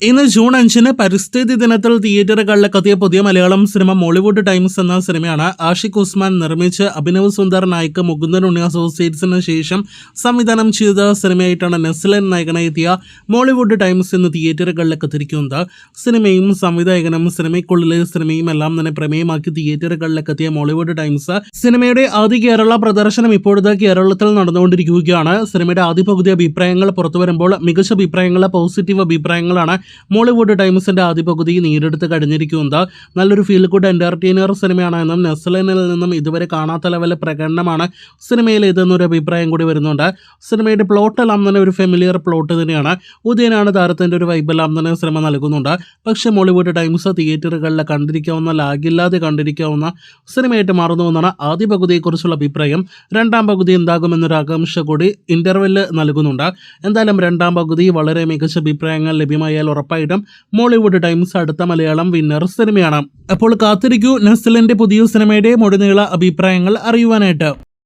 ഇന്ന് ജൂൺ 5 പരിസ്ഥിതി ദിനത്തിൽ തിയേറ്ററുകളിലെത്തിയ പുതിയ മലയാളം സിനിമ മോളിവുഡ് ടൈംസ് എന്ന സിനിമയാണ്. ആഷിഖ് ഉസ്മാൻ നിർമ്മിച്ച് അഭിനവ് സുന്ദർ നായിക് മുകുന്ദൻ ഉണ്ണി അസോസിയേറ്റ്സിന് ശേഷം സംവിധാനം ചെയ്ത സിനിമയായിട്ടാണ് നെസ്ലൻ നായകനായി എത്തിയ മോളിവുഡ് ടൈംസ് ഇന്ന് തിയേറ്ററുകളിലേക്ക് എത്തിയിരിക്കുന്നത്. സിനിമയും സംവിധായകനും സിനിമയ്ക്കുള്ളിലെ സിനിമയും എല്ലാം തന്നെ പ്രമേയമാക്കി തിയേറ്ററുകളിലേക്ക് എത്തിയ മോളിവുഡ് ടൈംസ് സിനിമയുടെ ആദ്യ കേരള പ്രദർശനം ഇപ്പോഴത്തെ കേരളത്തിൽ നടന്നുകൊണ്ടിരിക്കുകയാണ്. സിനിമയുടെ ആദ്യ പകുതി അഭിപ്രായങ്ങൾ പുറത്തു വരുമ്പോൾ മികച്ച അഭിപ്രായങ്ങൾ, പോസിറ്റീവ് അഭിപ്രായങ്ങളാണ് മോളിവുഡ് ടൈംസിന്റെ ആദ്യ പകുതി നേടിയെടുത്ത് കഴിഞ്ഞിരിക്കുന്നത്. നല്ലൊരു ഫീൽ ഗുഡ് എന്റർടൈനർ സിനിമയാണ് എന്നും നെസ്ലനിൽ നിന്നും ഇതുവരെ കാണാത്ത ലെവൽ പ്രകടനമാണ് സിനിമയിൽ ഇതെന്നൊരു അഭിപ്രായം കൂടി വരുന്നുണ്ട്. സിനിമയുടെ പ്ലോട്ട് എല്ലാം തന്നെ ഒരു ഫെമിലിയർ പ്ലോട്ട് തന്നെയാണ്. ഉദയനാണ് താരത്തിന്റെ ഒരു വൈബെല്ലാം തന്നെ സിനിമ നൽകുന്നുണ്ട്. പക്ഷേ മോളിവുഡ് ടൈംസ് തിയേറ്ററുകളിൽ കണ്ടിരിക്കാവുന്ന, ലാഗില്ലാതെ കണ്ടിരിക്കാവുന്ന സിനിമയായിട്ട് മാറുന്നുവെന്നാണ് ആദ്യ പകുതിയെക്കുറിച്ചുള്ള അഭിപ്രായം. രണ്ടാം പകുതി എന്താകുമെന്നൊരു ആകാംക്ഷ കൂടി ഇന്റർവെല്ല് നൽകുന്നുണ്ട്. എന്തായാലും രണ്ടാം പകുതി വളരെ മികച്ച അഭിപ്രായങ്ങൾ ലഭ്യമായാൽ ഉറപ്പായിട്ടും മോളിവുഡ് ടൈംസ് അടുത്ത മലയാളം വിന്നർ സിനിമയാണ്. അപ്പോൾ കാത്തിരിക്കൂ നെസ്ലിന്റെ പുതിയ സിനിമയുടെ മുഴുനീള അഭിപ്രായങ്ങൾ അറിയുവാനായിട്ട്.